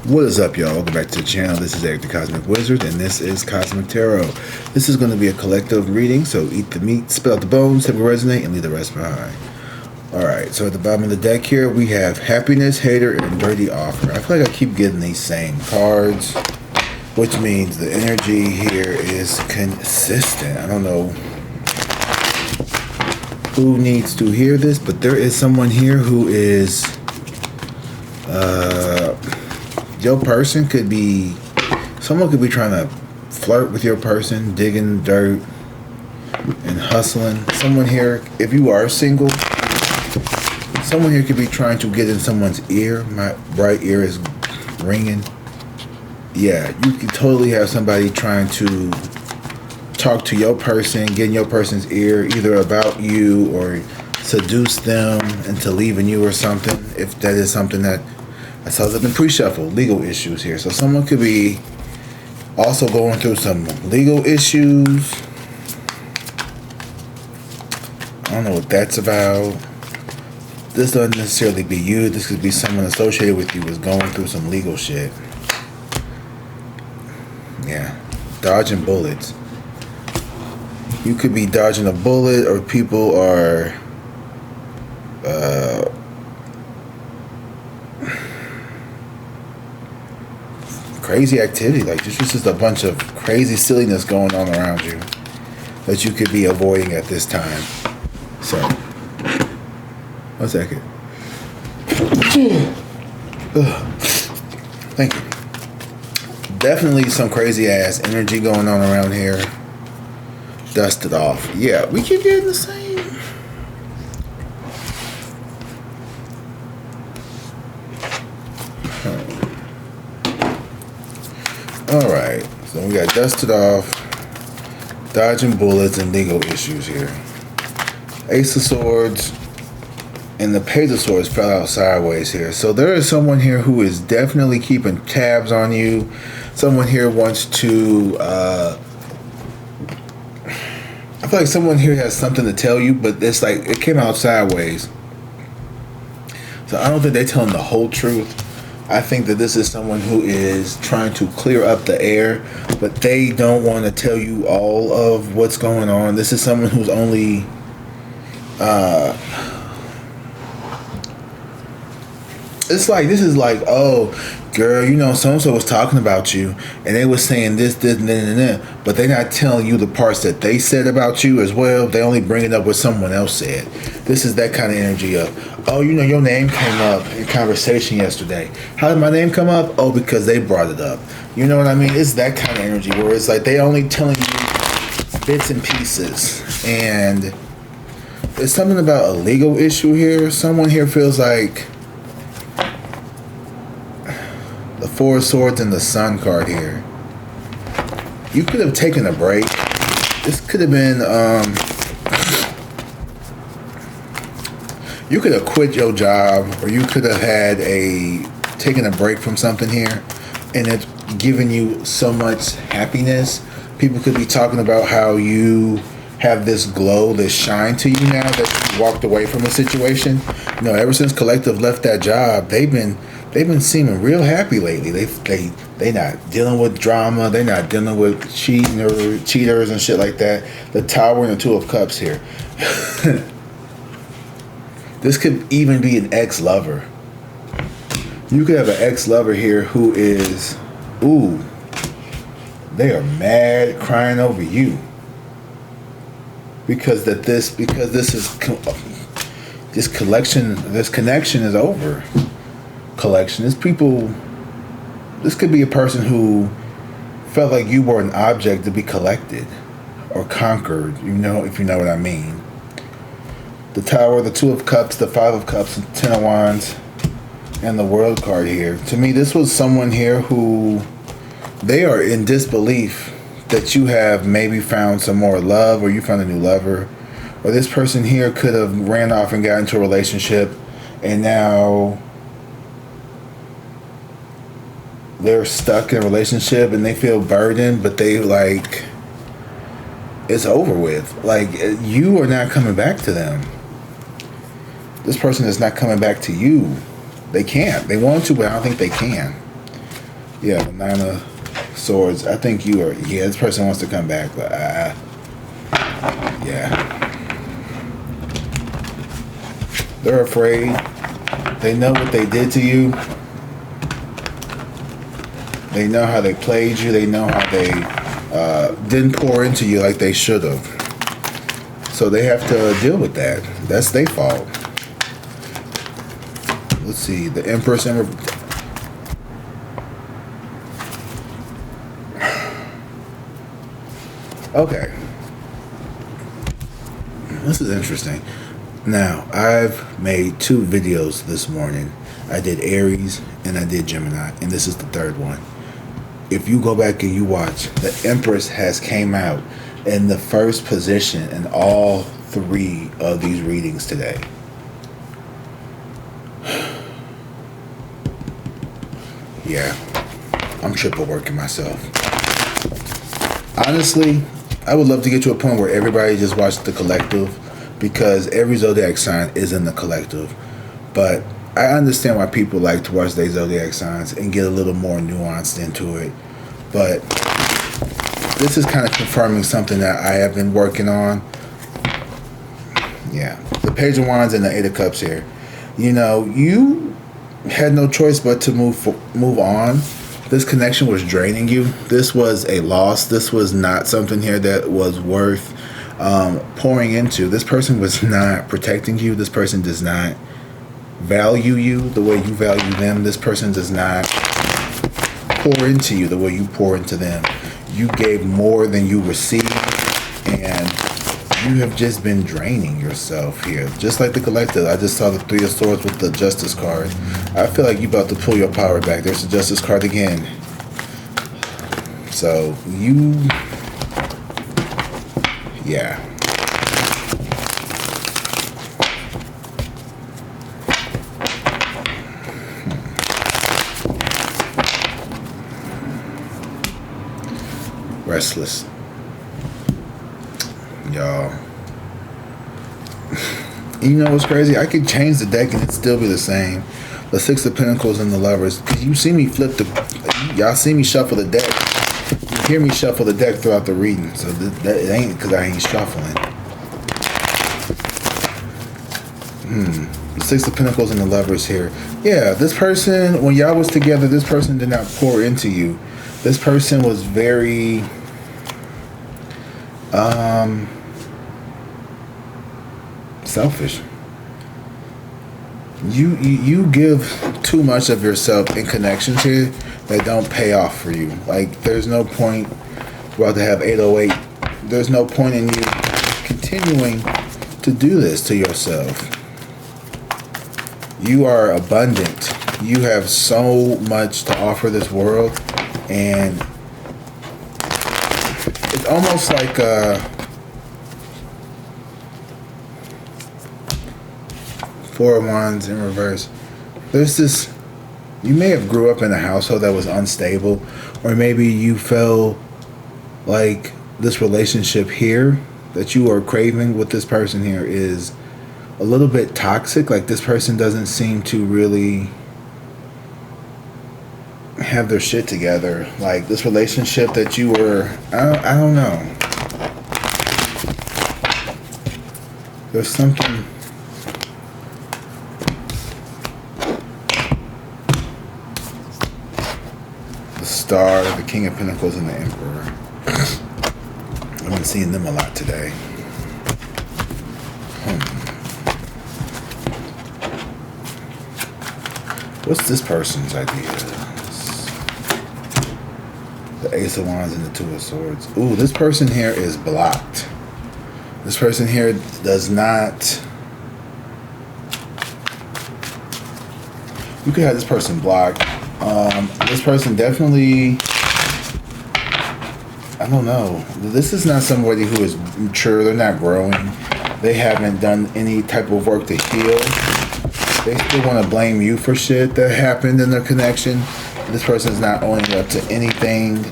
What is up, y'all? Welcome back to the channel. This is Eric the Cosmic Wizard, and this is Cosmic Tarot. This is going to be a collective reading, so eat the meat, spit out the bones, have it resonate, and leave the rest behind. Alright, so at the bottom of the deck here, we have Happiness, Hater, and Dirty Offer. I feel like I keep getting these same cards, which means the energy here is consistent. I don't know who needs to hear this, but there is someone here who is... your person could be, someone could be trying to flirt with your person, digging dirt and hustling. Someone here, if you are single, someone here could be trying to get in someone's ear. My right ear is ringing. Yeah, you could totally have somebody trying to talk to your person, get in your person's ear, either about you or seduce them into leaving you or something, if that is something that... I saw that in pre-shuffle, legal issues here. So someone could be also going through some legal issues. I don't know what that's about. This doesn't necessarily be you. This could be someone associated with you who's going through some legal shit. Yeah, dodging bullets. You could be dodging a bullet, or people are... crazy activity, like this is just a bunch of crazy silliness going on around you that you could be avoiding at this time. So, 1 second. Thank you. Definitely some crazy ass energy going on around here. Dust it off. Yeah, we keep getting the same. Alright, so we got dusted off, dodging bullets, and legal issues here. Ace of Swords and the Page of Swords fell out sideways here. So there is someone here who is definitely keeping tabs on you. Someone here wants to... I feel like someone here has something to tell you, but it's like it came out sideways. So I don't think they're telling the whole truth. I think that this is someone who is trying to clear up the air, but they don't want to tell you all of what's going on. This is someone who's only it's like, this is like, oh girl, you know, so-and-so was talking about you and they were saying this, and then, but they're not telling you the parts that they said about you as well. They only bring it up what someone else said. This is that kind of energy of, oh, you know, your name came up in conversation yesterday. How did my name come up? Oh, because they brought it up. You know what I mean? It's that kind of energy where it's like they only telling you bits and pieces. And there's something about a legal issue here. Someone here feels like the Four of Swords and the Sun card here. You could have taken a break. This could have been... you could have quit your job, or you could have had taken a break from something here, and it's given you so much happiness. People could be talking about how you have this glow, this shine to you now that you walked away from a situation. You know, ever since Collective left that job, they've been seeming real happy lately. They not dealing with drama. They're not dealing with cheating or cheaters and shit like that. The Tower and the Two of Cups here. This could even be an ex-lover. You could have an ex-lover here who is, ooh, they are mad, crying over you. Because this connection is over. This could be a person who felt like you were an object to be collected or conquered, you know, if you know what I mean. The Tower, the Two of Cups, the Five of Cups, and Ten of Wands, and the World card here. To me, this was someone here who, they are in disbelief that you have maybe found some more love, or you found a new lover. Or this person here could have ran off and got into a relationship, and now they're stuck in a relationship and they feel burdened, but they like, it's over with. Like, you are not coming back to them. This person is not coming back to you. They can't. They want to, but I don't think they can. Yeah, the Nine of Swords. I think you are. Yeah, this person wants to come back, but yeah, they're afraid. They know what they did to you. They know how they played you. They know how they didn't pour into you like they should have. So they have to deal with that. That's their fault. Let's see. The Empress and okay. This is interesting. Now, I've made 2 videos this morning. I did Aries and I did Gemini, and this is the 3rd one. If you go back and you watch, the Empress has came out in the first position in all 3 of these readings today. Yeah, I'm triple working myself. Honestly, I would love to get to a point where everybody just watched the collective, because every zodiac sign is in the collective. But I understand why people like to watch their zodiac signs and get a little more nuanced into it. But this is kind of confirming something that I have been working on. Yeah, the Page of Wands and the 8 of Cups here. You know, you had no choice but to move on. This connection was draining you. This was a loss. This was not something here that was worth pouring into. This person was not protecting you. This person does not value you the way you value them. This person does not pour into you the way you pour into them. You gave more than you received, and you have just been draining yourself here. Just like the collective, I just saw the 3 of Swords with the Justice card. I feel like you're about to pull your power back. There's the Justice card again. So you, yeah. Restless. Y'all. You know what's crazy? I could change the deck and it'd still be the same. The 6 of Pentacles and the Lovers. Because you see me flip y'all see me shuffle the deck. You hear me shuffle the deck throughout the reading. So that it ain't because I ain't shuffling. The 6 of Pentacles and the Lovers here. Yeah, this person, when y'all was together, this person did not pour into you. This person was very selfish. You give too much of yourself in connections here that don't pay off for you. Like, there's no point. We're about to have 808. There's no point in you continuing to do this to yourself. You are abundant. You have so much to offer this world, and it's almost like Four of Wands in reverse. There's this, you may have grew up in a household that was unstable, or maybe you felt like this relationship here that you are craving with this person here is a little bit toxic. Like, this person doesn't seem to really have their shit together. Like, this relationship that you were, I don't know. There's something. The Star, the King of Pentacles, and the Emperor. I've been seeing them a lot today. What's this person's ideas? The Ace of Wands and the 2 of Swords. Ooh, this person here is blocked. This person here does not. You could have this person blocked. This person definitely, I don't know. This is not somebody who is mature. They're not growing. They haven't done any type of work to heal. They still want to blame you for shit that happened in their connection. This person's not owning up to anything.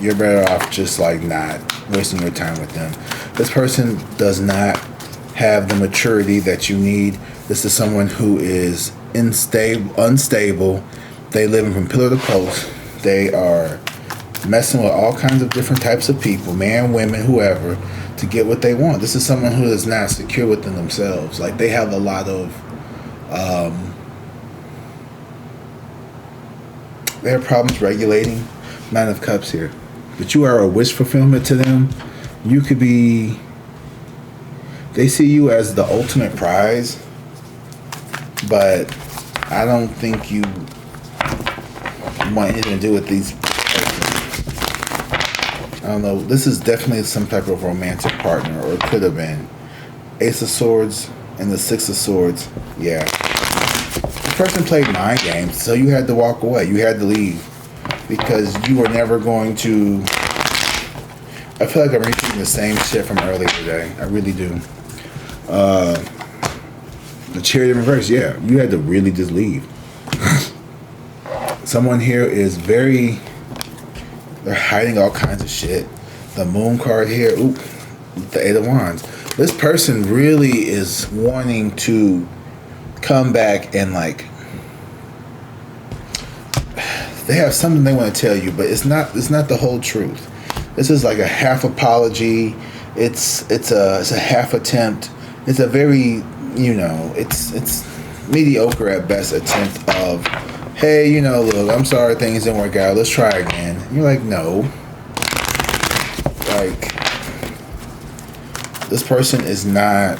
You're better off just like not wasting your time with them. This person does not have the maturity that you need. This is someone who is unstable, They living from pillar to post. They are messing with all kinds of different types of people, man, women, whoever, to get what they want. This is someone who is not secure within themselves. Like, they have a lot of they have problems regulating. Nine of Cups here. But you are a wish fulfillment to them. You could be, they see you as the ultimate prize, but I don't think you want anything to do with these. I don't know. This is definitely some type of romantic partner, or it could have been. Ace of Swords and the Six of Swords. Yeah. The person played mind games, so you had to walk away. You had to leave because you were never going to. I feel like I'm repeating the same shit from earlier today. I really do. The Chariot in reverse. Yeah, you had to really just leave. Someone here is very. They're hiding all kinds of shit. The Moon card here. Ooh, the Eight of Wands. This person really is wanting to come back and like. They have something they want to tell you, but it's not the whole truth. This is like a half apology. It's a half attempt. It's a very, it's mediocre at best attempt of, hey, look, I'm sorry things didn't work out. Let's try again. And you're like, no. Like, this person is not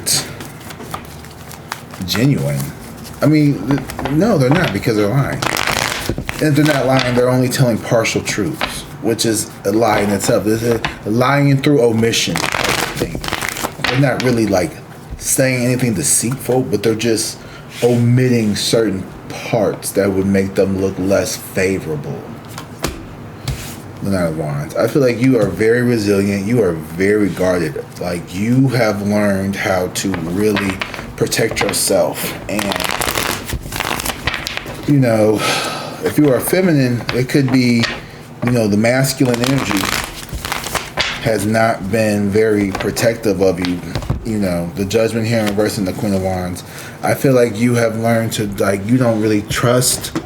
genuine. I mean, no, they're not, because they're lying. And if they're not lying, they're only telling partial truths, which is a lie in itself. It's a lying through omission type of thing. They're not really like saying anything deceitful, but they're just omitting certain parts that would make them look less favorable. The Nine of Wands. I feel like you are very resilient. You are very guarded. Like, you have learned how to really protect yourself. And, if you are feminine, it could be, the masculine energy has not been very protective of you. The Judgment here in reverse and the Queen of Wands. I feel like you have learned to, you don't really trust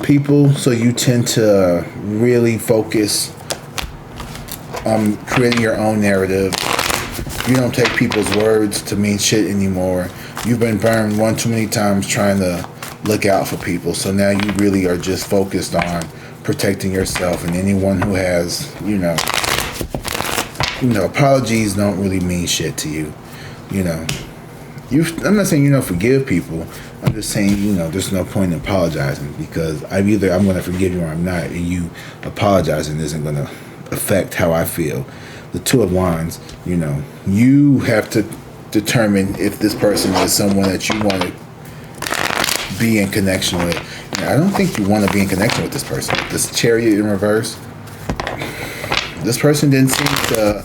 people, so you tend to really focus on creating your own narrative. You don't take people's words to mean shit anymore. You've been burned one too many times trying to look out for people, so now you really are just focused on protecting yourself. And anyone who has, apologies don't really mean shit to you. I'm not saying you don't forgive people. I'm just saying, there's no point in apologizing, because I'm going to forgive you or I'm not, and you apologizing isn't going to affect how I feel. The Two of Wands, you have to determine if this person is someone that you want to be in connection with. And I don't think you want to be in connection with this person. This Chariot in reverse. This person didn't seem to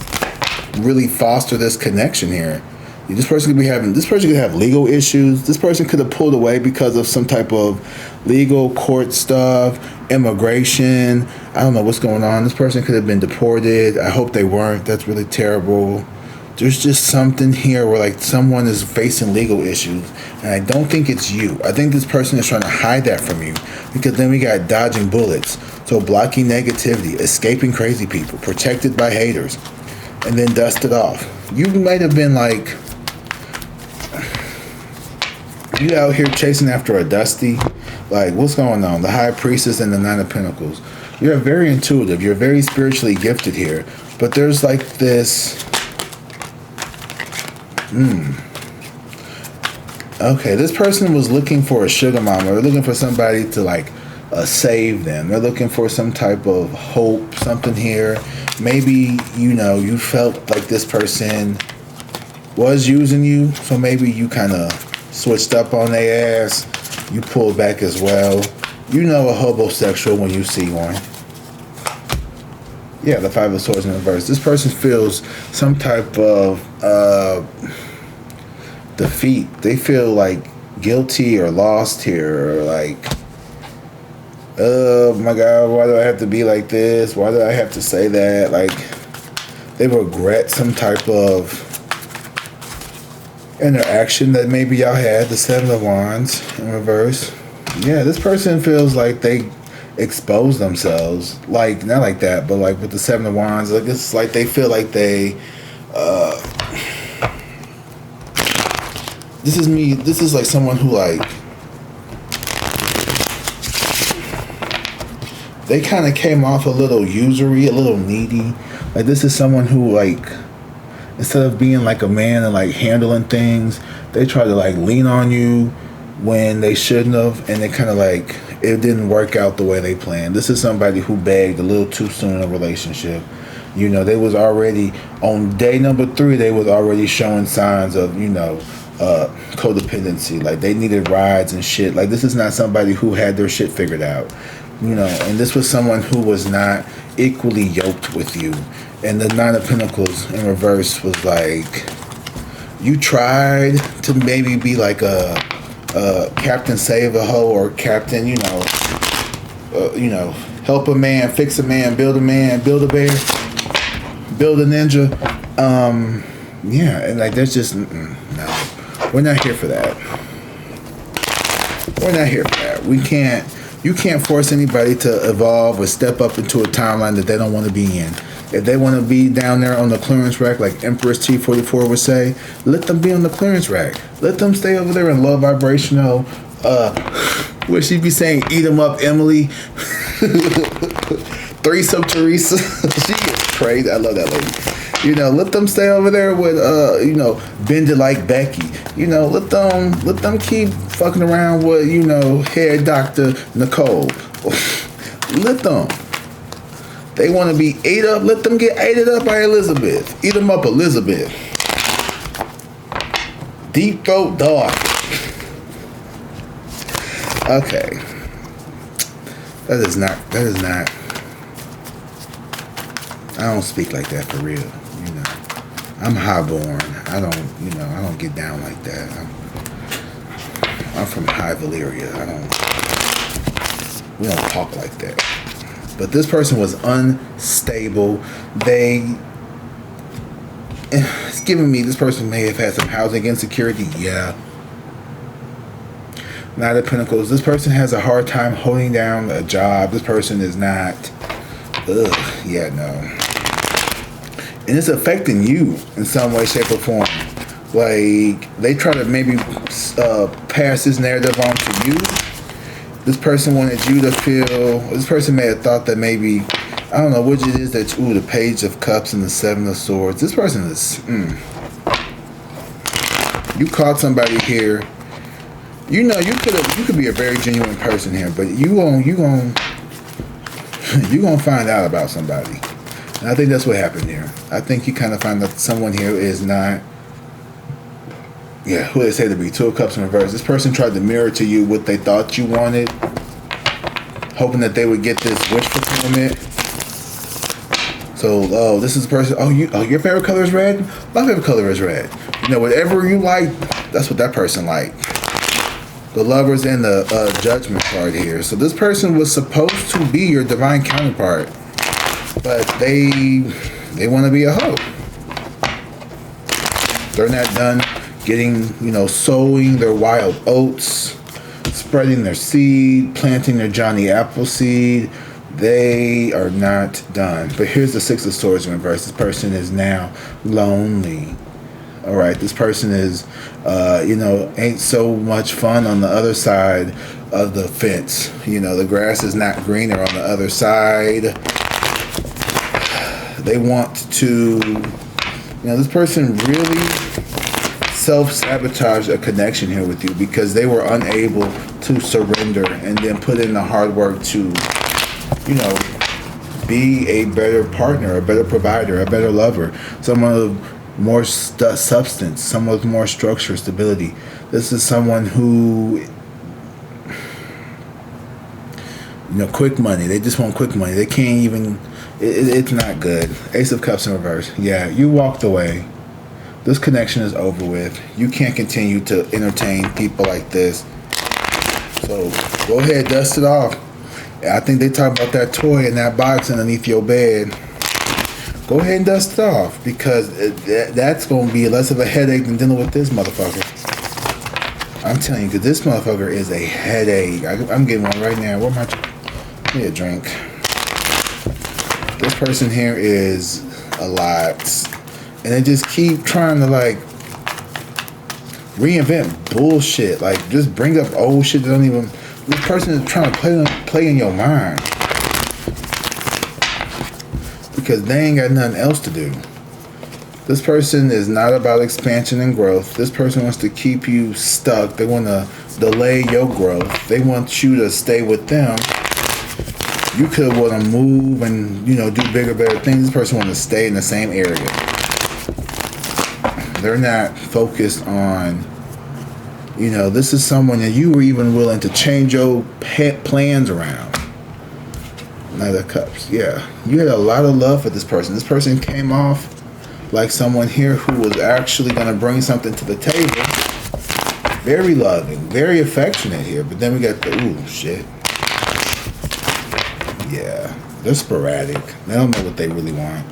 really foster this connection here. This person could have legal issues. This person could have pulled away because of some type of legal court stuff, immigration. I don't know what's going on. This person could have been deported. I hope they weren't. That's really terrible. There's just something here where someone is facing legal issues, and I don't think it's you. I think this person is trying to hide that from you, because then we got dodging bullets. So blocking negativity, escaping crazy people, protected by haters, and then dusted off. You might have been you out here chasing after a dusty, what's going on? The High Priestess and the Nine of Pentacles. You're very intuitive. You're very spiritually gifted here, but there's this. Okay, this person was looking for a sugar mama. They're looking for somebody to save them. They're looking for some type of hope, something here. Maybe, you felt like this person was using you, so maybe you kind of switched up on their ass. You pulled back as well. A homosexual when you see one. Yeah, the Five of Swords in reverse. This person feels some type of defeat. They feel guilty or lost here, or oh my God, why do I have to be like this? Why do I have to say that? They regret some type of interaction that maybe y'all had. The Seven of Wands in reverse. Yeah, this person feels like they expose themselves. Like, not like that, but like with the Seven of Wands, like it's like they feel like they this is me, this is like someone who like they kind of came off a little usury, a little needy. Like this is someone who like instead of being like a man and like handling things, they try to like lean on you when they shouldn't have, and they kind of like it didn't work out the way they planned. This is somebody who begged a little too soon in a relationship. You know, they was already on day number 3. They was already showing signs of codependency. Like they needed rides and shit. Like this is not somebody who had their shit figured out. You know, and this was someone who was not equally yoked with you. And the Nine of Pentacles in reverse was like you tried to maybe be like a Captain Save a Hoe or Captain, help a man, fix a man, build a bear, build a ninja. Yeah, and like there's just no, we're not here for that. We're not here for that. You can't force anybody to evolve or step up into a timeline that they don't want to be in. If they want to be down there on the clearance rack, like Empress T44 would say, let them be on the clearance rack. Let them stay over there in low vibrational, where she'd be saying, eat them up, Emily. Threesome Teresa. She is crazy. I love that lady. You know, let them stay over there with, bend it like Becky. You know, let them keep fucking around with, hair doctor Nicole. Let them. They want to be ate up. Let them get ate up by Elizabeth. Eat them up, Elizabeth. Deep throat dog. Okay. That is not. I don't speak like that for real. I'm highborn. I don't get down like that. I'm from High Valyria. We don't talk like that. But this person was unstable. It's giving me this person may have had some housing insecurity. Yeah. Knight of Pentacles. This person has a hard time holding down a job. This person is not. Yeah, no. And it's affecting you in some way, shape, or form. Like they try to maybe pass this narrative on to you. This person wanted you to feel. This person may have thought that maybe, I don't know which it is that the Page of Cups and the Seven of Swords. This person is. You caught somebody here. You could be a very genuine person here, but you gonna find out about somebody. And I think that's what happened here. I think you kind of find that someone here is not. Yeah, who they say to be. 2 of Cups in reverse. This person tried to mirror to you what they thought you wanted, hoping that they would get this wish fulfillment. So, this is the person. Your favorite color is red. My favorite color is red. Whatever you like, that's what that person liked. The Lovers and the Judgment card here. So this person was supposed to be your divine counterpart, but they want to be a hoe. They're not done getting, sowing their wild oats, spreading their seed, planting their Johnny Appleseed. They are not done. But here's the Six of Swords in reverse. This person is now lonely. All right, this person is, ain't so much fun on the other side of the fence. The grass is not greener on the other side. They want to, this person really self-sabotage a connection here with you because they were unable to surrender and then put in the hard work to, be a better partner, a better provider, a better lover, someone of more substance, someone with more structure, stability. This is someone who, quick money. They just want quick money. They can't even, it's not good. Ace of Cups in reverse. Yeah, you walked away. This connection is over with. You can't continue to entertain people like this. So go ahead, dust it off. I think they talk about that toy in that box underneath your bed. Go ahead and dust it off because that's going to be less of a headache than dealing with this motherfucker. I'm telling you, because this motherfucker is a headache. I'm getting one right now. What am I? Give me a drink. This person here is a lot. And they just keep trying to, like, reinvent bullshit. Like, just bring up old shit that don't even... This person is trying to play in your mind. Because they ain't got nothing else to do. This person is not about expansion and growth. This person wants to keep you stuck. They want to delay your growth. They want you to stay with them. You could want to move and, you know, do bigger, better things. This person wants to stay in the same area. They're not focused on, you know, this is someone that you were even willing to change your plans around. Knight of Cups, yeah. You had a lot of love for this person. This person came off like someone here who was actually going to bring something to the table. Very loving, very affectionate here. But then we got the, ooh, shit. Yeah, they're sporadic. They don't know what they really want.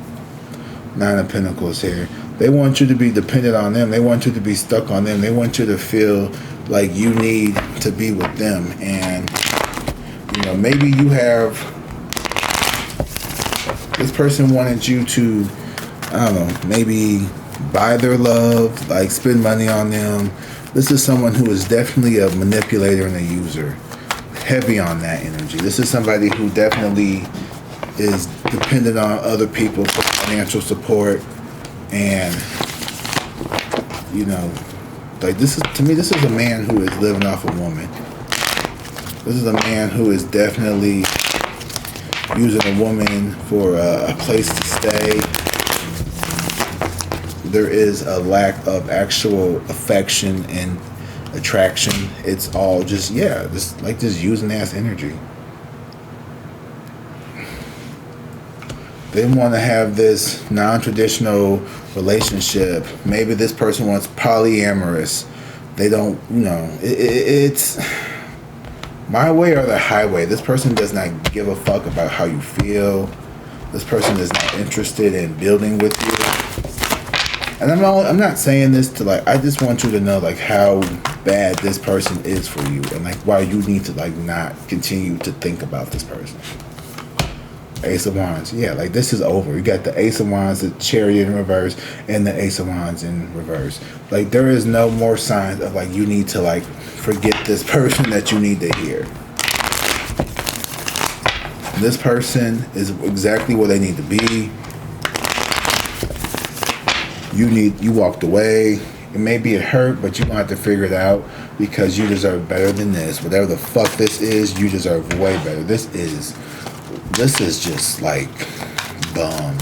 Nine of Pentacles here. They want you to be dependent on them. They want you to be stuck on them. They want you to feel like you need to be with them. And, you know, maybe you have... This person wanted you to, I don't know, maybe buy their love, like spend money on them. This is someone who is definitely a manipulator and a user. Heavy on that energy. This is somebody who definitely is dependent on other people for financial support. And, you know, like this is, to me, this is a man who is living off a woman. This is a man who is definitely using a woman for a place to stay. There is a lack of actual affection and attraction. It's all just, yeah, just like this using ass energy. They want to have this non-traditional relationship. Maybe this person wants polyamorous. They don't, you know, it's my way or the highway. This person does not give a fuck about how you feel. This person is not interested in building with you. And I'm not saying this to, like, I just want you to know, like, how bad this person is for you and, like, why you need to, like, not continue to think about this person. Ace of Wands. Yeah, like, this is over. You got the Ace of Wands, the Chariot in reverse, and the Ace of Wands in reverse. Like, there is no more signs of, like, you need to, like, forget this person that you need to hear. This person is exactly where they need to be. You walked away. It may be a hurt, but you're going to have to figure it out because you deserve better than this. Whatever the fuck this is, you deserve way better. This is just like bum.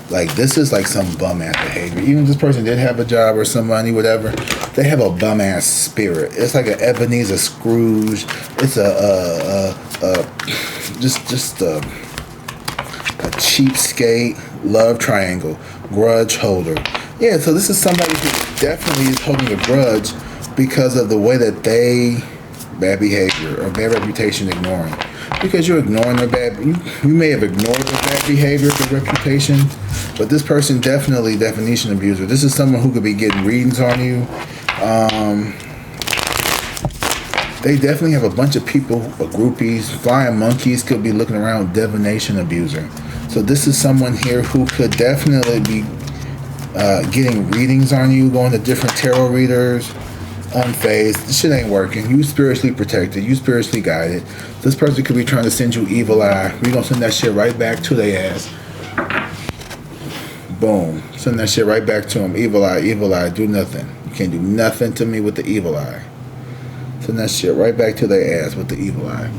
Like, this is like some bum ass behavior. Even if this person did have a job or some money, whatever, they have a bum ass spirit. It's like an Ebenezer Scrooge. It's just a cheapskate love triangle, grudge holder. Yeah, so this is somebody who definitely is holding a grudge because of the way that they bad behavior or bad reputation ignoring. Because you're ignoring their bad, you may have ignored their bad behavior, their reputation, but this person definitely definition abuser. This is someone who could be getting readings on you. They definitely have a bunch of people, groupies, flying monkeys could be looking around, divination abuser. So this is someone here who could definitely be getting readings on you, going to different tarot readers, unfazed. This shit ain't working. You spiritually protected. You spiritually guided. This person could be trying to send you evil eye. We gonna send that shit right back to their ass. Boom. Send that shit right back to them. Evil eye, do nothing. You can't do nothing to me with the evil eye. Send that shit right back to their ass with the evil eye.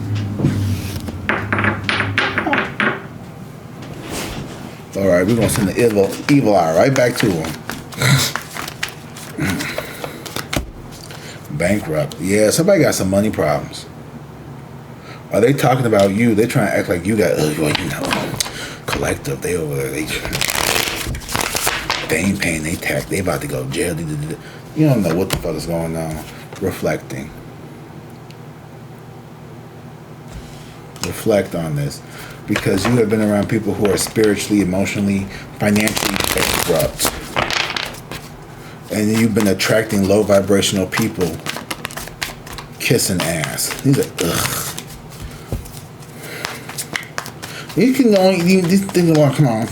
Alright, we're gonna send the evil eye right back to them. Bankrupt. Yeah, somebody got some money problems. Are they talking about you? They trying to act like you got, you know, collective. They over there. They ain't paying their tax. They about to go to jail. You don't know what the fuck is going on. Reflecting. Reflect on this. Because you have been around people who are spiritually, emotionally, financially bankrupt. And you've been attracting low vibrational people kissing ass. He's like, ugh. You can only these things are come on.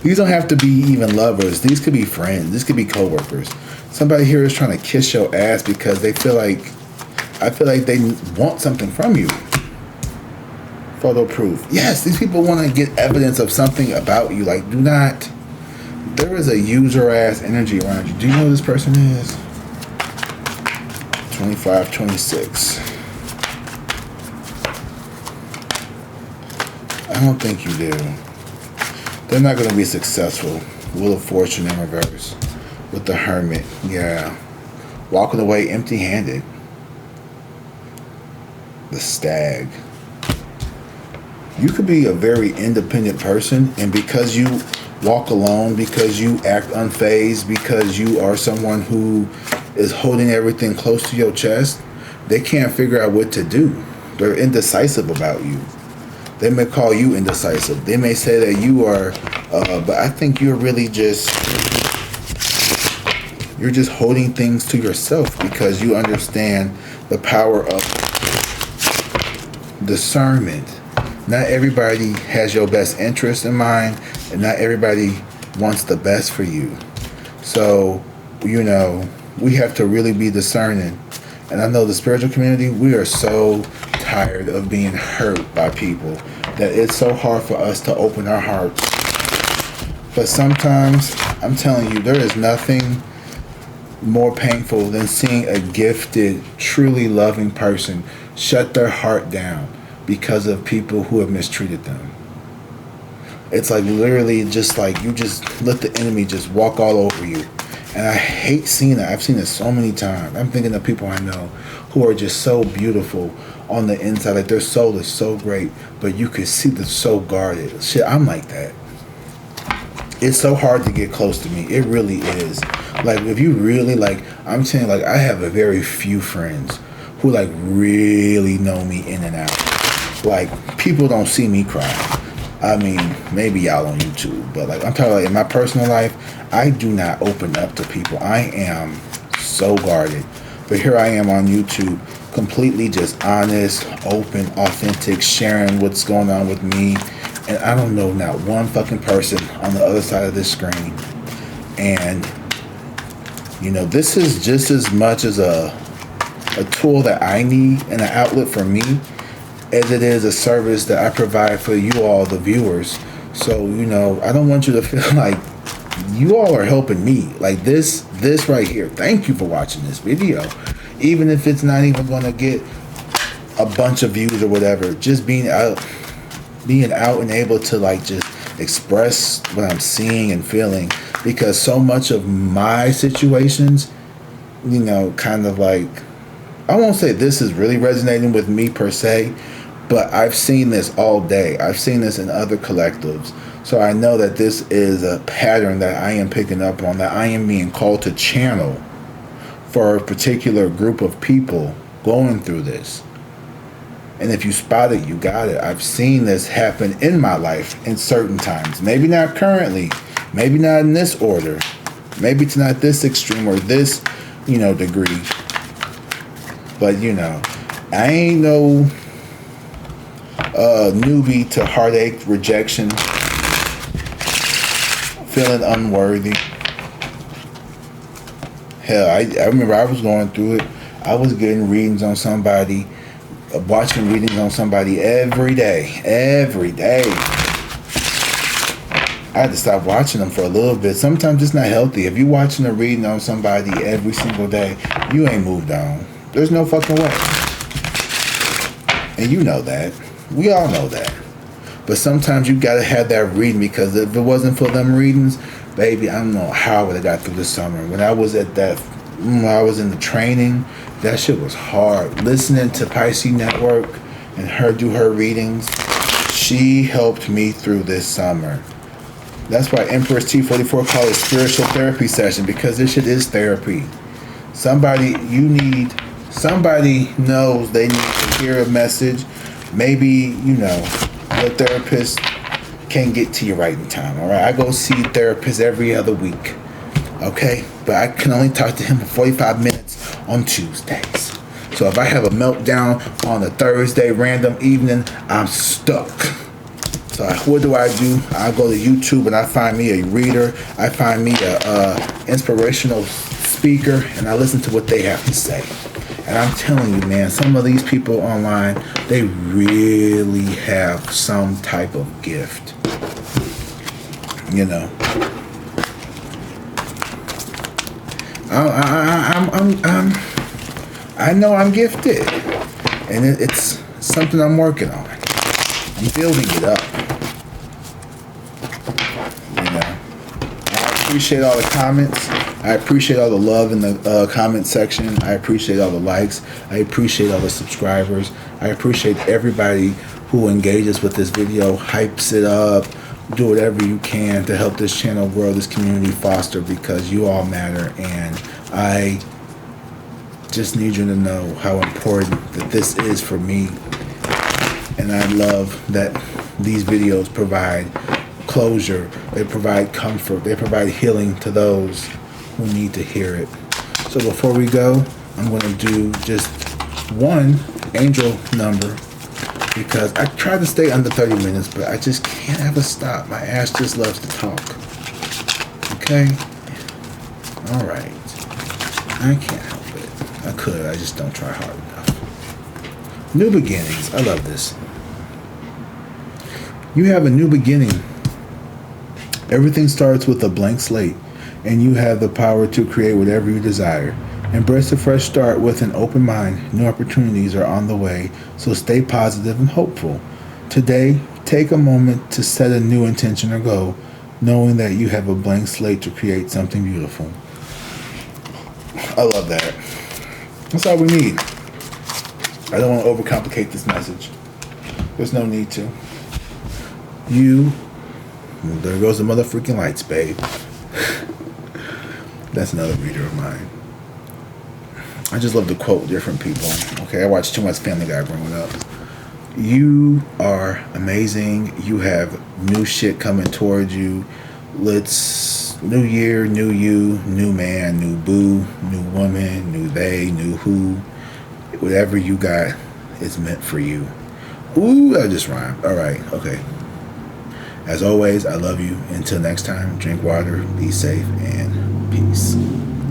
These don't have to be even lovers. These could be friends. This could be coworkers. Somebody here is trying to kiss your ass because they feel like, I feel like they want something from you. Photo proof. Yes, these people want to get evidence of something about you. Like, do not. There is a user ass energy around you. Do you know who this person is? 25, 26. I don't think you do. They're not going to be successful. Wheel of Fortune in reverse. With the Hermit. Yeah. Walking away empty-handed. The Stag. You could be a very independent person, and because you walk alone, because you act unfazed, because you are someone who is holding everything close to your chest, they can't figure out what to do. They're indecisive about you. They may call you indecisive. They may say that you are, but I think you're really just holding things to yourself because you understand the power of discernment. Not everybody has your best interest in mind, and not everybody wants the best for you. So, we have to really be discerning. And I know the spiritual community, we are so tired of being hurt by people that it's so hard for us to open our hearts. But sometimes, I'm telling you, there is nothing more painful than seeing a gifted, truly loving person shut their heart down because of people who have mistreated them. It's like literally just like you just let the enemy just walk all over you. And I hate seeing that. I've seen it so many times. I'm thinking of people I know who are just so beautiful on the inside. Like their soul is so great, but you can see they're so guarded. Shit, I'm like that. It's so hard to get close to me. It really is. Like if you really I'm saying I have a very few friends who really know me in and out. Like people don't see me cry. I mean, maybe y'all on YouTube, but I'm talking in my personal life, I do not open up to people. I am so guarded. But here I am on YouTube, completely just honest, open, authentic, sharing what's going on with me. And I don't know not one fucking person on the other side of this screen. And, this is just as much as a tool that I need and an outlet for me as it is a service that I provide for you all, the viewers. So, I don't want you to feel like you all are helping me. Like this right here. Thank you for watching this video. Even if it's not even going to get a bunch of views or whatever, just being out and able to just express what I'm seeing and feeling. Because so much of my situations, kind of I won't say this is really resonating with me per se, but I've seen this all day. I've seen this in other collectives. So I know that this is a pattern that I am picking up on, that I am being called to channel for a particular group of people going through this. And if you spot it, you got it. I've seen this happen in my life in certain times. Maybe not currently. Maybe not in this order. Maybe it's not this extreme or this, degree. But, I ain't no newbie to heartache, rejection, feeling unworthy. Hell, I remember I was going through it. I was getting readings on somebody, watching readings on somebody every day. Every day. I had to stop watching them for a little bit. Sometimes it's not healthy. If you're watching a reading on somebody every single day, you ain't moved on. There's no fucking way. And you know that. We all know that. But sometimes you gotta have that reading, because if it wasn't for them readings, baby, I don't know how I would have got through the summer. When I was at that, when I was in the training, that shit was hard. Listening to Pisces Network and her do her readings, she helped me through this summer. That's why Empress T44 called it spiritual therapy session, because this shit is therapy. Somebody knows they need to hear a message. Maybe, the therapist can't get to you right in time, all right? I go see therapists every other week, okay? But I can only talk to him for 45 minutes on Tuesdays. So if I have a meltdown on a Thursday random evening, I'm stuck. So what do? I go to YouTube and I find me a reader. I find me a inspirational speaker, and I listen to what they have to say. And I'm telling you, man, some of these people online, they really have some type of gift. You know. I know I'm gifted, and it's something I'm working on. I'm building it up. You know, I appreciate all the comments. I appreciate all the love in the comment section. I appreciate all the likes. I appreciate all the subscribers. I appreciate everybody who engages with this video, hypes it up, do whatever you can to help this channel grow, this community foster, because you all matter, and I just need you to know how important that this is for me. And I love that these videos provide closure, they provide comfort, they provide healing to those who need to hear it. So before we go, I'm going to do just one angel number, because I try to stay under 30 minutes, but I just can't ever stop. My ass just loves to talk. Okay? Alright. I can't help it. I could, I just don't try hard enough. New beginnings. I love this. You have a new beginning. Everything starts with a blank slate, and you have the power to create whatever you desire. Embrace a fresh start with an open mind. New opportunities are on the way, so stay positive and hopeful. Today, take a moment to set a new intention or goal, knowing that you have a blank slate to create something beautiful. I love that. That's all we need. I don't want to overcomplicate this message. There's no need to. There goes the motherfucking lights, babe. That's another reader of mine. I just love to quote different people. Okay, I watched too much Family Guy growing up. You are amazing. You have new shit coming towards you. New year, new you, new man, new boo, new woman, new they, new who. Whatever you got is meant for you. Ooh, that just rhymed. All right, okay. As always, I love you. Until next time, drink water, be safe, and peace.